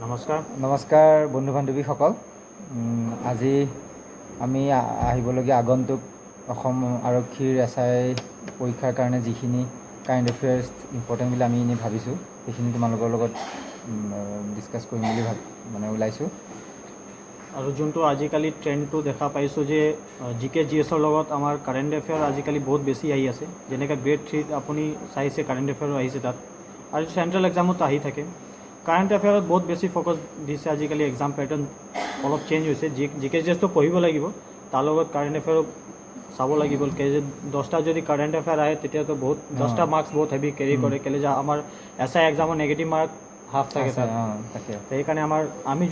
নমস্কাৰ নমস্কাৰ বন্ধু বান্ধৱীসকল। আজি আমি আহিবলগীয়া আগন্তুক অসম আৰক্ষীৰ SI পৰীক্ষাৰ কাৰণে যিখিনি কাৰেণ্ট এফেয়াৰ্ছ ইম্পৰ্টেণ্ট বুলি আমি এনেই ভাবিছোঁ সেইখিনি তোমালোকৰ লগত ডিছকাছ কৰিম বুলি ওলাইছোঁ। আৰু যোনটো আজিকালি ট্ৰেণ্ডটো দেখা পাইছোঁ যে GK GSৰ লগত আমাৰ কাৰেণ্ট এফেয়াৰ আজিকালি বহুত বেছি আহি আছে। যেনেকৈ গ্ৰেড 3 আপুনি চাইছে কাৰেণ্ট এফেয়াৰো আহিছে তাত, আৰু চেণ্ট্ৰেল এক্সামত আহি থাকে। কাৰেণ্ট এফেয়াৰত বহুত বেছি ফ'কাছ দিছে আজিকালি। এক্সাম পেটাৰ্ণ অলপ চেঞ্জ হৈছে। GK GSটো পঢ়িব লাগিব, তাৰ লগত কাৰেণ্ট এফেয়াৰো চাব লাগিব। 10টা যদি কাৰেণ্ট এফেয়াৰ আহে তেতিয়াতো বহুত 10টা মাৰ্কছ বহুত হেভি কেৰি কৰে, কেলৈ যে আমাৰ SI এক্সামৰ নেগেটিভ মাৰ্ক হাফ থাকে তাত। তাকে সেইকাৰণে আমি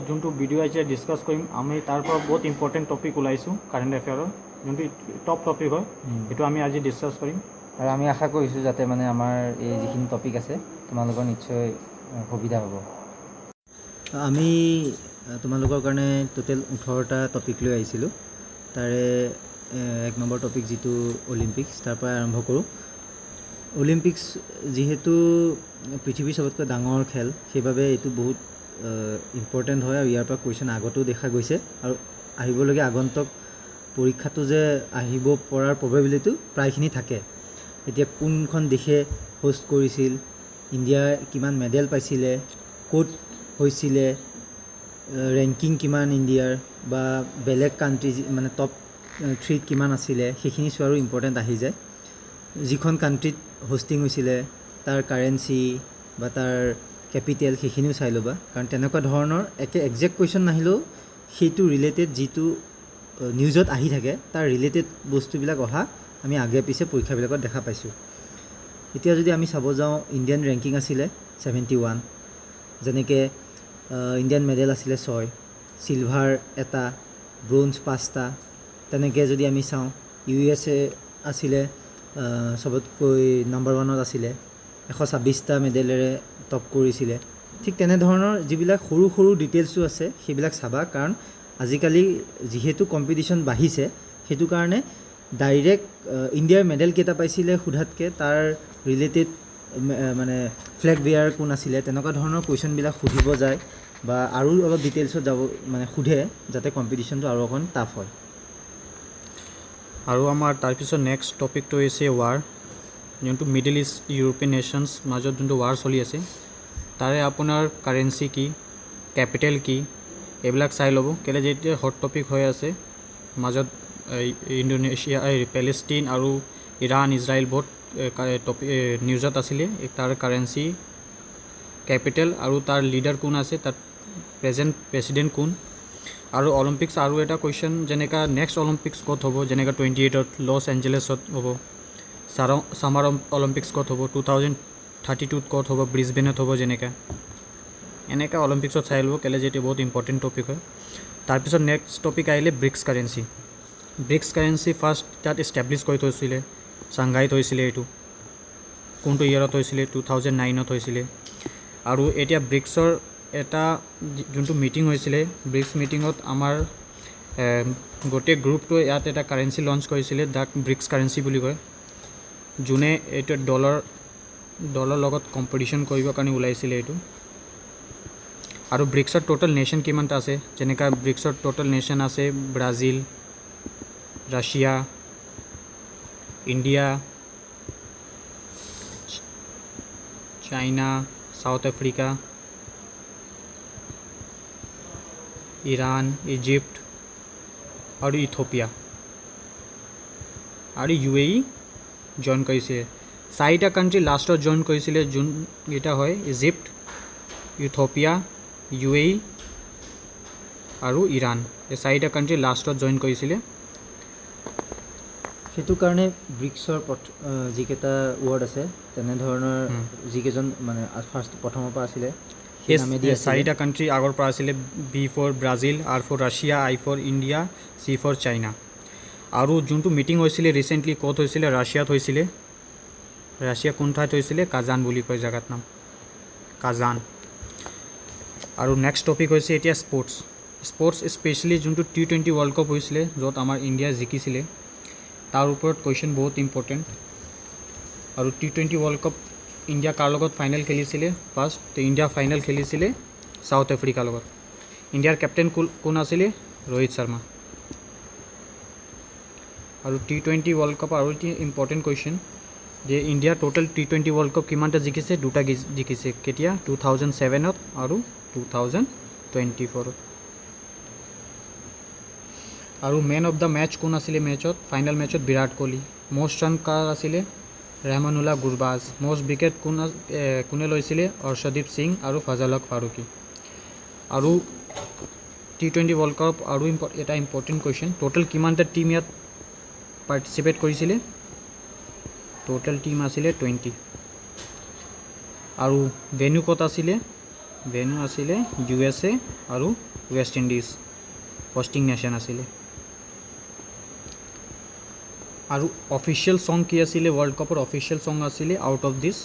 যোনটো ভিডিঅ' আহিছে ডিছকাছ কৰিম, আমি তাৰ পৰা বহুত ইম্পৰ্টেণ্ট টপিক ওলাইছোঁ কাৰেণ্ট এফেয়াৰৰ, যোনটো টপ টপিক হয় সেইটো আমি আজি ডিছকাছ কৰিম। আৰু আমি আশা কৰিছোঁ যাতে আমাৰ এই যিখিনি টপিক আছে তোমালোকৰ নিশ্চয় সুবিধা হ'ব। আমি তোমালোকৰ কাৰণে টোটেল 18টা টপিক লৈ আহিছিলোঁ। তাৰে 1 নম্বৰ টপিক যিটো অলিম্পিক্স, তাৰ পৰা আৰম্ভ কৰোঁ। অলিম্পিক্স যিহেতু পৃথিৱীৰ চবতকৈ ডাঙৰ খেল, সেইবাবে এইটো বহুত ইম্পৰ্টেণ্ট হয় আৰু ইয়াৰ পৰা কুৱেশ্যন আগতেও দেখা গৈছে। আৰু আহিবলগীয়া আগন্তুক পৰীক্ষাটো যে আহিব পৰাৰ প্ৰবেবিলিটিটো প্ৰায়খিনি থাকে। এতিয়া কোনখন দেশে হোষ্ট কৰিছিল, ইণ্ডিয়াই কিমান মেডেল পাইছিলে, ক'ত হৈছিলে, ৰেংকিং কিমান ইণ্ডিয়াৰ, বা বেলেগ কাণ্ট্ৰি টপ 3 কিমান আছিলে, সেইখিনি চোৱাৰো ইম্পৰ্টেণ্ট আহি যায়। যিখন কাণ্ট্ৰিত হোষ্টিং হৈছিলে তাৰ কাৰেঞ্চি বা তাৰ কেপিটেল সেইখিনিও চাই ল'বা, কাৰণ তেনেকুৱা ধৰণৰ একজেক্ট কুৱেশ্যন নাহিলেও সেইটো ৰিলেটেড যিটো নিউজত আহি থাকে তাৰ ৰিলেটেড বস্তুবিলাক অহা আমি আগে পিছে পৰীক্ষাবিলাকত দেখা পাইছোঁ। এতিয়া যদি আমি চাব যাওঁ, ইণ্ডিয়ান ৰেংকিং আছিলে 71। যেনেকৈ ইণ্ডিয়ান মেডেল আছিলে 6, চিলভাৰ 1, ব্ৰঞ্জ 5টা। তেনেকৈ যদি আমি চাওঁ, USA আছিলে চবতকৈ নম্বৰ 1ত আছিলে, 126টা মেডেলেৰে টপ কৰিছিলে। ঠিক তেনেধৰণৰ যিবিলাক সৰু সৰু ডিটেইলছো আছে সেইবিলাক চাবা, কাৰণ আজিকালি যিহেতু কম্পিটিশ্যন বাঢ়িছে, সেইটো কাৰণে ডাইৰেক্ট ইণ্ডিয়াৰ মেডেল কেইটা পাইছিলে সোধাতকৈ তাৰ ৰিলেটেড ফ্লেগ বেয়াৰ কোন আছিলে, তেনেকুৱা ধৰণৰ কুৱেশ্যনবিলাক সুধিব যায় বা আৰু অলপ ডিটেইলছত যাব সোধে, যাতে কম্পিটিশ্যনটো আৰু অকণ টাফ হয়। আৰু আমাৰ তাৰপিছত নেক্সট টপিকটো হৈছে ৱাৰ, যোনটো মিডল ইষ্ট ইউৰোপিয়ান নেশ্যনছ মাজত যোনটো ৱাৰ চলি আছে, তাৰে আপোনাৰ কাৰেঞ্চি কি, কেপিটেল কি, এইবিলাক চাই ল'ব। কেলৈ যেতিয়া হট টপিক হৈ আছে মাজত ইণ্ডোনেছিয়া, পেলেষ্টিন আৰু ইৰাণ ইজৰাইল বহুত নিউজত আছিলে। তাৰ কাৰেঞ্চি, কেপিটেল আৰু তাৰ লিডাৰ কোন আছে, তাত প্ৰেছিডেণ্ট কোন। আৰু অলিম্পিক্স আৰু এটা কুৱেশ্যন, যেনেকৈ নেক্সট অলিম্পিক্স ক'ত হ'ব, যেনেকৈ 28ত লছ এঞ্জেলেছত হ'ব, ছামাৰ অলিম্পিক্স ক'ত হ'ব, 2032ত ক'ত হ'ব, ব্ৰিছবেনত হ'ব, এনেকৈ অলিম্পিক্সত চাই ল'ব, কেলৈ যেতিয়া বহুত ইম্পৰ্টেণ্ট টপিক হয়। তাৰপিছত নেক্সট টপিক আহিলে bricks currency. Bricks currency first তাত ইষ্টাব্লিছ কৰি থৈছিলে, চাংঘাইত হৈছিলে। এইটো কোনটো ইয়েৰত হৈছিলে, 2009ত হৈছিলে। আৰু এতিয়া ব্ৰিক্সৰ এটা যোনটো মিটিং হৈছিলে, ব্ৰিক্স মিটিঙত আমাৰ গোটেই গ্ৰুপটোৱে ইয়াত এটা কাৰেঞ্চি লঞ্চ কৰিছিলে, যাক ব্ৰিক্স কাৰেঞ্চি বুলি কয়, যোনে এইটো ডলাৰ লগত কম্পিটিশ্যন কৰিবৰ কাৰণে ওলাইছিলে এইটো। আৰু ব্ৰিক্সৰ টোটেল নেশ্যন কিমানটা আছে, যেনেকৈ ব্ৰিক্সৰ টোটেল নেশ্যন আছে Brazil, Russia, India, China, south Africa, Iran, Egypt আৰু ইথিওপিয়া আৰু UAE জইন কৰিছে। 4টা কাণ্ট্ৰি লাষ্টত জইন কৰিছিলে, যোনকেইটা হয় ইজিপ্ট, ইথিওপিয়া, UAE আৰু ইৰাণ। এই 4টা কাণ্ট্ৰি লাষ্টত জইন কৰিছিলে। সেইটো কাৰণে ব্ৰিক্সৰ যিকেইটা ৱৰ্ড আছে, তেনেধৰণৰ যিকেইজন প্ৰথমৰ পৰা আছিলে সেই নামেদি 4টা কাণ্ট্ৰি আগৰ পৰা আছিলে। B for Brazil, R for Russia, I for India, C for China. আৰু যোনটো মিটিং হৈছিলে ৰিচেণ্টলি ক'ত হৈছিলে, ৰাছিয়াত হৈছিলে। ৰাছিয়া কোন ঠাইত হৈছিলে, কাজান বুলি কয় জেগাত নাম, কাজান। আৰু নেক্সট টপিক হৈছে এতিয়া স্পৰ্টছ স্পেচিয়েলি যোনটো T20 ৱৰ্ল্ড কাপ হৈছিলে, য'ত আমাৰ ইণ্ডিয়া জিকিছিলে, তাৰ ওপৰত কুৱেশ্যন বহুত ইম্পৰ্টেণ্ট। আৰু T20 ৱৰ্ল্ড কাপ ইণ্ডিয়া কাৰ লগত ফাইনেল খেলিছিলে, ফাৰ্ষ্ট ইণ্ডিয়া ফাইনেল খেলিছিলে সাউথ আফ্ৰিকাৰ লগত। ইণ্ডিয়াৰ কেপ্টেইন কোন আছিলে? ৰোহিত শৰ্মা। আৰু T20 ৱৰ্ল্ড কাপ আৰু এটি ইম্পৰ্টেণ্ট কুৱেশ্যন যে India total T20 world cup কিমানটা জিকিছে? দুটা জিকিছে। কেতিয়া? 2007 আৰু 2024। আৰু মেন অফ দ্য মেচ কোন আছিলে মেচত? ফাইনেল মেচত বিৰাট কোহলি। মষ্ট ৰান কাৰ আছিলে? ৰেহমানুল্লাহ গুৰবাজ। মষ্ট উইকেট কোনে লৈছিলে? অৰ্শদীপ সিং আৰু ফজল হক ফাৰুকী। আৰু T20 ৱৰ্ল্ড কাপ আৰু এটা ইম্পৰ্টেণ্ট কুৱেশ্যন, টোটেল কিমানটা টিম ইয়াত পাৰ্টিচিপেট কৰিছিলে? টোটেল টিম আছিলে 20। আৰু ভেন্যু ক'ত আছিলে? ভেন্যু আছিলে USA আৰু ৱেষ্ট ইণ্ডিজ হোষ্টিং নেশ্যন আছিলে। আৰু অফিচিয়েল ছং কি আছিলে? ৱৰ্ল্ড কাপৰ অফিচিয়েল ছং আছিলে out of this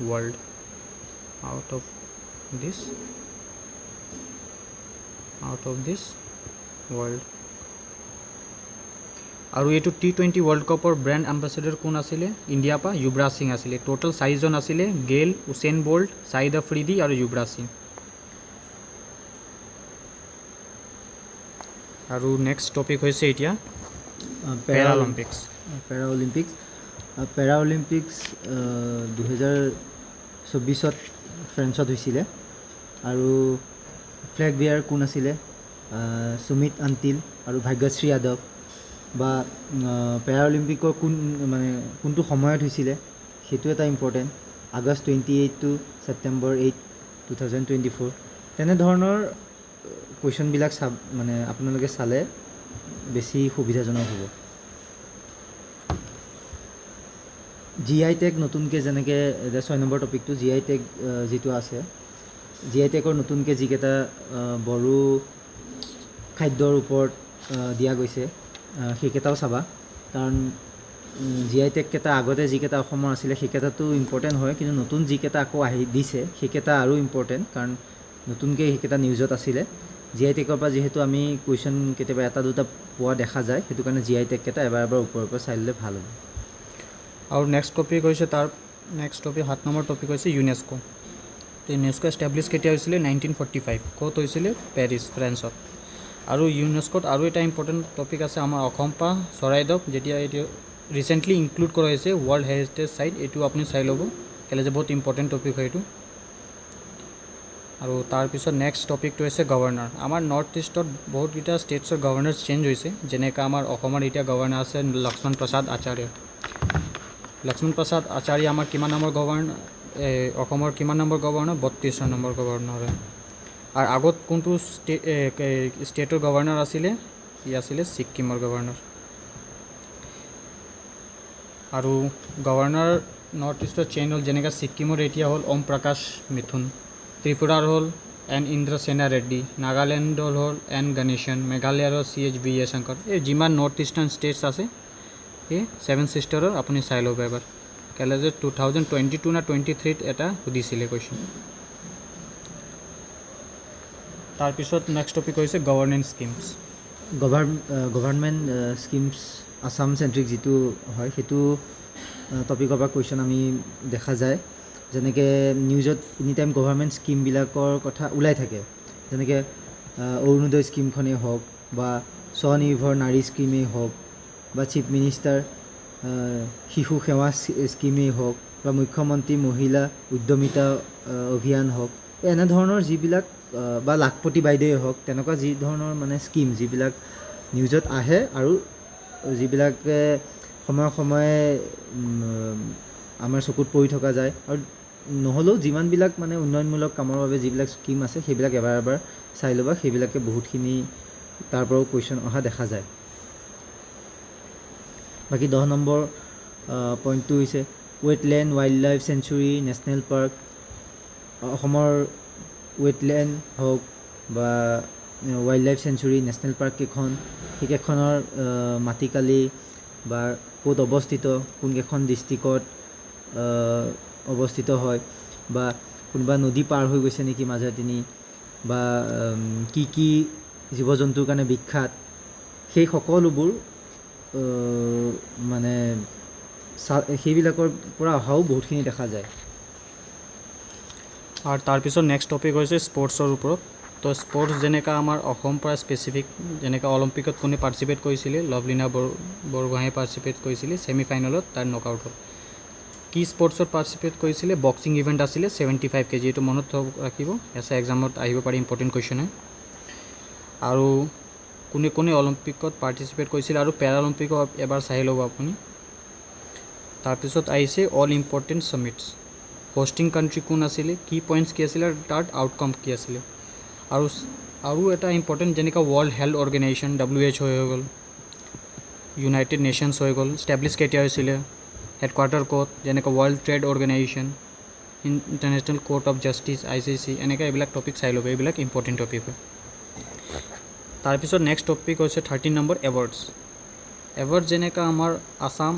world. Out of this world. আৰু এইটো T20 ৱৰ্ল্ড কাপৰ ব্ৰেণ্ড এম্বেচেডৰ কোন আছিলে? ইণ্ডিয়াৰ পৰা যুৱৰাজ সিং আছিলে। টোটেল 4জন আছিলে, গেইল, উছেইন বল্ট, ছাইদ আফ্ৰিদি আৰু যুৱৰাজ সিং। আৰু নেক্সট টপিক হৈছে এতিয়া পেৰালিম্পিক্স। পেৰা অলিম্পিক্স 2024 ফ্ৰান্সত হৈছিলে। আৰু ফ্লেগ বিয়াৰ কোন আছিলে? সুমিত অন্টিল আৰু ভাগ্যশ্ৰী যাদৱ। বা পেৰা অলিম্পিকৰ কোনটো সময়ত হৈছিলে সেইটো এটা ইম্পৰ্টেণ্ট। আগষ্ট 28 to ছেপ্টেম্বৰ 8, 2024। তেনেধৰণৰ কুৱেশ্যনবিলাক আপোনালোকে চালে বেছি সুবিধাজনক হ'ব। GI টেগ নতুনকৈ যেনেকৈ 6 নম্বৰ টপিকটো GI টেগ যিটো আছে, GI টেগৰ নতুনকৈ যিকেইটা বড়ো খাদ্যৰ ওপৰত দিয়া গৈছে সেইকেইটাও চাবা। কাৰণ GI টেগকেইটা আগতে যিকেইটা অসমৰ আছিলে সেইকেইটাতো ইম্পৰ্টেণ্ট হয়, কিন্তু নতুন যিকেইটা আকৌ দিছে সেইকেইটা আৰু ইম্পৰ্টেণ্ট, কাৰণ নতুনকৈ সেইকেইটা নিউজত আছিলে। GI টেগৰ পৰা যিহেতু আমি কুৱেশ্যন কেতিয়াবা এটা দুটা পোৱা দেখা যায়, সেইটো কাৰণে GI টেগকেইটা এবাৰ ওপৰৰ পৰা চাই ল'লে ভাল হ'ব। আৰু নেক্সট টপিক হৈছে 7 নম্বৰ টপিক হৈছে ইউনেস্কো। ইউনেস্কো এষ্টাব্লিছ কেতিয়া হৈছিলে? 1945। ক'ত হৈছিলে? পেৰিছ, ফ্ৰান্সত। আৰু ইউনেস্কোত আৰু এটা ইম্পৰ্টেণ্ট টপিক আছে আমাৰ অসম পৰা চৰাইদেউক যেতিয়া এইটো ৰিচেণ্টলি ইনক্লুড কৰা হৈছে ৱৰ্ল্ড হেৰিটেজ চাইট। এইটো আপুনি চাই ল'ব, কেলৈ যে বহুত ইম্পৰ্টেণ্ট টপিক হয় এইটো। আৰু তাৰপিছত নেক্সট টপিকটো হৈছে গভৰ্ণৰ। আমাৰ নৰ্থ ইষ্টত বহুতকেইটা ষ্টেটছৰ গভৰ্ণৰ চেঞ্জ হৈছে। যেনেকৈ আমাৰ অসমৰ এতিয়া গভৰ্ণৰ আছে লক্ষ্মণ প্ৰসাদ আচাৰ্য। লক্ষ্মণ প্ৰসাদ আচাৰ্য আমাৰ কিমান নম্বৰ গভৰ্ণৰ? অসমৰ কিমান নম্বৰ গভৰ্ণৰ? 32 নম্বৰ গভৰ্ণৰ হয়। আৰু আগত কোনটো ষ্টেটৰ গভৰ্ণৰ আছিলে? ই আছিলে ছিক্কিমৰ গভৰ্ণৰ। আৰু গভৰ্ণৰ নৰ্থ ইষ্টত চেঞ্জ হ'ল, যেনেকৈ ছিক্কিমৰ এতিয়া হ'ল ওম প্ৰকাশ মিথুন, ত্ৰিপুৰাৰ হ'ল এন ইন্দ্ৰসেনা ৰেড্ডি, নাগালেণ্ডৰ হ'ল এন গণেশন, মেঘালয়ৰ হ'ল CH বিজয়শংকৰ। এই যিমান নৰ্থ ইষ্টাৰ্ণ ষ্টেটছ আছে এই 7 ছিষ্টাৰৰ আপুনি চাই ল'ব এবাৰ, কেলৈ যে 2022 না 23 এটা সুধিছিলে কুৱেশ্যন। তাৰপিছত নেক্সট টপিক হৈছে governance schemes. Government schemes Assam centric যিটো হয় সেইটো টপিকৰ পৰা কুৱেশ্যন আমি দেখা যায়। যেনেকৈ নিউজত এনি টাইম গভৰ্ণমেণ্ট স্কিমবিলাকৰ কথা ওলাই থাকে। যেনেকৈ অৰুণোদয় স্কিমখনেই হওক বা স্বনিৰ্ভৰ নাৰী স্কিমেই হওক বা চিফ মিনিষ্টাৰ শিশু সেৱা স্কিমেই হওক বা মুখ্যমন্ত্ৰী মহিলা উদ্যমিতা অভিযান হওক, এনেধৰণৰ যিবিলাক বা লাখপতি বাইদেউৱে হওক, তেনেকুৱা যি ধৰণৰ স্কিম যিবিলাক নিউজত আহে আৰু যিবিলাকে সময়ে সময়ে আমাৰ চকুত পৰি থকা যায়। আৰু নহ'লেও যিমানবিলাক উন্নয়নমূলক কামৰ বাবে যিবিলাক স্কিম আছে সেইবিলাক এবাৰ চাই ল'বা, সেইবিলাকে বহুতখিনি তাৰ পৰাও কুৱেশ্যন অহা দেখা যায়। বাকী 10 নম্বৰ পইণ্টটো হৈছে wetland wildlife sanctuary national park. অসমৰ ৱেটলেণ্ড হওক বা wildlife sanctuary national park সেইকেইখনৰ মাটিকালি বা ক'ত অৱস্থিত, কোনকেইখন ডিষ্ট্ৰিক্টত অৱস্থিত হয়, বা কোনোবা নদী পাৰ হৈ গৈছে নেকি মাজেদিনি, বা কি জীৱ জন্তুৰ কাৰণে বিখ্যাত, সেই সকলোবোৰ সেইবিলাকৰ পৰা অহাও বহুতখিনি দেখা যায়। আৰু তাৰপিছত নেক্সট টপিক হৈছে স্পৰ্টছৰ ওপৰত। তো স্পৰ্টছ যেনেকৈ আমাৰ অসমৰ পৰা স্পেচিফিক যেনেকৈ অলিম্পিকত কোনে পাৰ্টিচিপেট কৰিছিলে, লভলীনা বৰগোহাঁয়ে পাৰ্টিচিপেট কৰিছিলে ছেমি ফাইনেলত, তাৰ নকআউট হ'ল। কি স্পৰ্টছত পাৰ্টিচিপেট কৰিছিলে? বক্সিং ইভেণ্ট আছিলে 75 kg, এইটো মনত ৰাখিব, এক্সামত আহিব পাৰে, ইম্পৰ্টেণ্ট কুৱেশ্যন হয়। আৰু কোনে কোনে অলিম্পিকত পাৰ্টিচিপেট কৰিছিলে আৰু পেৰালিম্পিকত এবাৰ চাই ল'ব আপুনি। তাৰপিছত আহিছে অল ইম্পৰ্টেণ্ট ছামিটছ, হোষ্টিং কাণ্ট্ৰি কোন আছিলে, কি পইণ্টছ কি আছিলে, তাৰ আউটকাম কি আছিলে। আৰু এটা ইম্পৰ্টেণ্ট যেনেকৈ ৱৰ্ল্ড হেল্থ অৰ্গেনাইজেশ্যন WHO হৈ গ'ল, ইউনাইটেড নেশ্যনছ হৈ গ'ল, ষ্টেব্লিছ কেতিয়া হৈছিলে, হেডকোৱাৰ্টাৰ ক'ত, যেনেকৈ world trade organisation, international court of justice ICC, এনেকৈ এইবিলাক টপিক চাই ল'ব, এইবিলাক ইম্পৰ্টেণ্ট টপিক হয়। তাৰপিছত নেক্সট টপিক হৈছে 13 নম্বৰ এৱাৰ্ডছ। এৱাৰ্ড যেনেকৈ আমাৰ Assam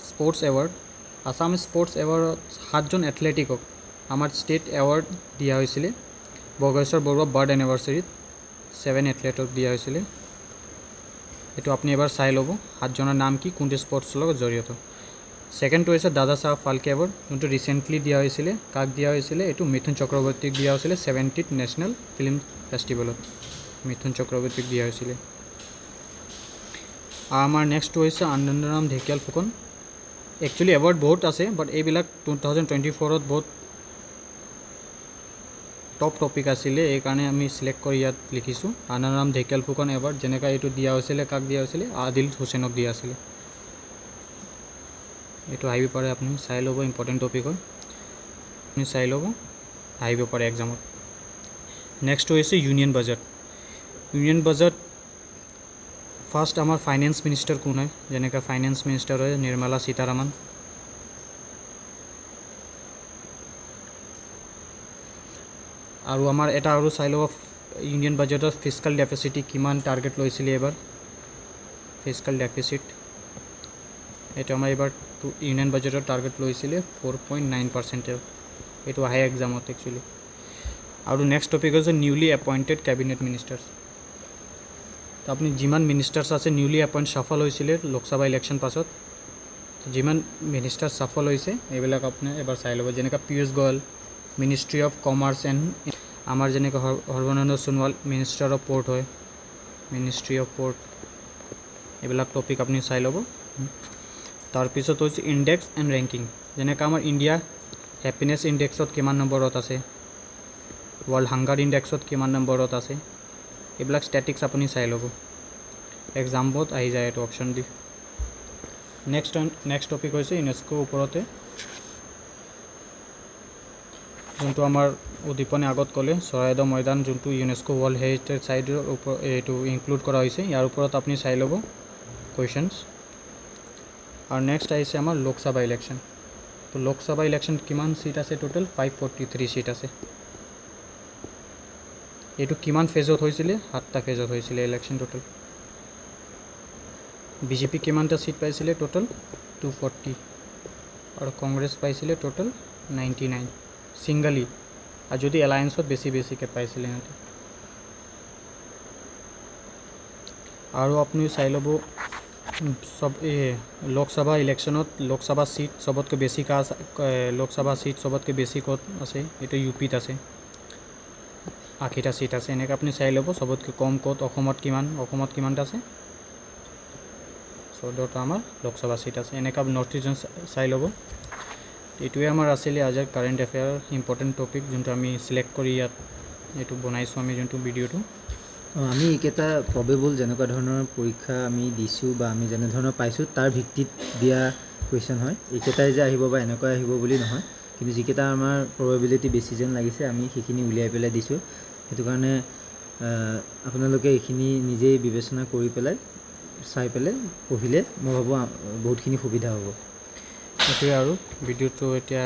sports award, Assam sports এৱাৰ্ডত 7জন এথলেটিকক আমাৰ ষ্টেট এৱাৰ্ড দিয়া হৈছিলে। বগেশ্বৰ বৰুৱা বাৰ্ড এনিভাৰ্চাৰীত 7 এথলেটক দিয়া হৈছিলে। এইটো আপুনি এবাৰ চাই ল'ব, 7জনৰ নাম কি, কোনটো স্পৰ্টছৰ লগত জড়িত। ছেকেণ্ডটো হৈছে দাদা চাহেব ফাল্কে এৱাৰ্ড, যোনটো ৰিচেণ্টলি দিয়া হৈছিলে। কাক দিয়া হৈছিলে? এইটো মিথুন চক্ৰৱৰ্তীক দিয়া হৈছিলে 70th নেশ্যনেল ফিল্ম ফেষ্টিভেলত, মিথুন চক্ৰৱৰ্তীক দিয়া হৈছিলে। আমাৰ নেক্সটটো হৈছে আনন্দৰাম ঢেকিয়াল ফুকন। একচুৱেলি এৱাৰ্ড বহুত আছে, বাট এইবিলাক 2024ত বহুত টপ টপিক আছিলে, এইকাৰণে আমি চিলেক্ট কৰি ইয়াত লিখিছোঁ। আনন্দৰাম ঢেকিয়াল ফুকন এৱাৰ্ড যেনেকৈ এইটো দিয়া হৈছিলে, কাক দিয়া হৈছিলে? আদিল হুছেইনক দিয়া আছিলে। এইটো আহিব পাৰে, আপুনি চাই ল'ব, ইম্পৰ্টেণ্ট টপিক হয়, আপুনি চাই ল'ব, আহিব পাৰে এক্সামত। নেক্সট হৈছে union budget. Union budget first আমাৰ ফাইনেন্স মিনিষ্টাৰ কোন হয়? যেনেকৈ ফাইনেন্স মিনিষ্টাৰ হয় নিৰ্মলা সীতাৰামন। আৰু আমাৰ এটা আৰু চাই ল'ব, ইউনিয়ন বাজেটৰ ফিস্কেল ডেফিচিট কিমান টাৰ্গেট লৈছিলে এইবাৰ, ফিস্কেল ডেফিচিট এইটো আমাৰ এইবাৰ ইউনিয়ন বাজেটৰ টাৰ্গেট লৈছিলে 4.9%। এইটো আহে এক্সামত একচুৱেলি। আৰু নেক্সট টপিক হৈছে নিউলি এপইণ্টেড কেবিনেট মিনিষ্টাৰ্ছ। তো আপুনি যিমান মিনিষ্টাৰ্ছ আছে নিউলি এপইণ্ট ছাফল হৈছিলে লোকসভা ইলেকশ্যন পাছত, যিমান মিনিষ্টাৰ ছাফল হৈছে এইবিলাক আপুনি এবাৰ চাই ল'ব। যেনেকৈ Piyush Goyal ministry of commerce and, আমাৰ যেনেকৈ Sarbananda Sonowal minister of port হয়, মিনিষ্ট্ৰী অফ প'ৰ্ট, এইবিলাক টপিক আপুনি চাই ল'ব। তাৰপিছত হৈছে ইণ্ডেক্স এণ্ড ৰেংকিং, যেনেকৈ আমাৰ ইণ্ডিয়া হেপিনেছ ইণ্ডেক্সত কিমান নম্বৰত আছে, ৱৰ্ল্ড হাংগাৰ ইণ্ডেক্সত কিমান নম্বৰত আছে, এইবিলাক ষ্টেটিক্স আপুনি চাই ল'ব, এক্সামত আহি যায় এইটো অপশ্যন দি। নেক্সট টপিক হৈছে ইউনেস্কোৰ ওপৰতে, যোনটো আমাৰ উদ্দীপনে আগত ক'লে চৰাইদেউ মৈদাম, যোনটো ইউনেস্কো ৱৰ্ল্ড হেৰিটেজ চাইটৰ ওপৰত এইটো ইনক্লুড কৰা হৈছে, ইয়াৰ ওপৰত আপুনি চাই ল'ব কুৱেশ্যনছ। আৰু নেক্সট আহিছে আমাৰ লোকসভা ইলেকশ্যন। তো লোকসভা ইলেকশ্যন কিমান চিট আছে? টোটেল 543 চিট আছে। এইটো কিমান ফেজত হৈছিলে? 7টা ফেজত হৈছিলে ইলেকশ্যন টোটেল। BJP কিমানটা চিট পাইছিলে? টোটেল 240, আৰু কংগ্ৰেছ পাইছিলে টোটেল 99 ছিংগলি, আৰু যদি এলায়েন্সত বেছিকৈ পাইছিলে সিহঁতে। আৰু আপুনি চাই ল'ব সব লোকসভা ইলেকশ্যনত লোকসভা চিট চবতকৈ বেছি লোকসভা চিট চবতকৈ বেছি ক'ত আছে? এইটো UPত আছে, 80টা চিট আছে। এনেকৈ আপুনি চাই ল'ব চবতকৈ কম ক'ত, অসমত কিমানটা আছে? 14টা আমাৰ লোকসভা চিট আছে। এনেকৈ নৰ্থ ইষ্টজন চাই ল'ব। এইটোৱে আমাৰ আছিলে আজিৰ কাৰেণ্ট এফেয়াৰ ইম্পৰ্টেণ্ট টপিক, যোনটো আমি চিলেক্ট কৰি ইয়াত এইটো বনাইছোঁ আমি যোনটো ভিডিঅ'টো। আমি এইকেইটা প্ৰবেবল যেনেকুৱা ধৰণৰ পৰীক্ষা আমি দিছোঁ বা আমি যেনেধৰণৰ পাইছোঁ তাৰ ভিত্তিত দিয়া কুৱেশ্যন হয়। এইকেইটাই যে আহিব বা এনেকুৱা আহিব বুলি নহয়, কিন্তু যিকেইটা আমাৰ প্ৰবেবিলিটি বেছি যেন লাগিছে আমি সেইখিনি উলিয়াই পেলাই দিছোঁ। সেইটো কাৰণে আপোনালোকে এইখিনি নিজেই বিবেচনা কৰি পেলাই চাই পেলাই পঢ়িলে মই ভাবোঁ বহুতখিনি সুবিধা হ'ব। সেইটোৱে আৰু ভিডিঅ'টো এতিয়া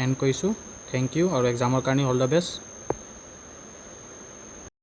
এণ্ড কৰিছোঁ। থেংক ইউ, আৰু এক্সামৰ কাৰণে অল দ্য বেষ্ট।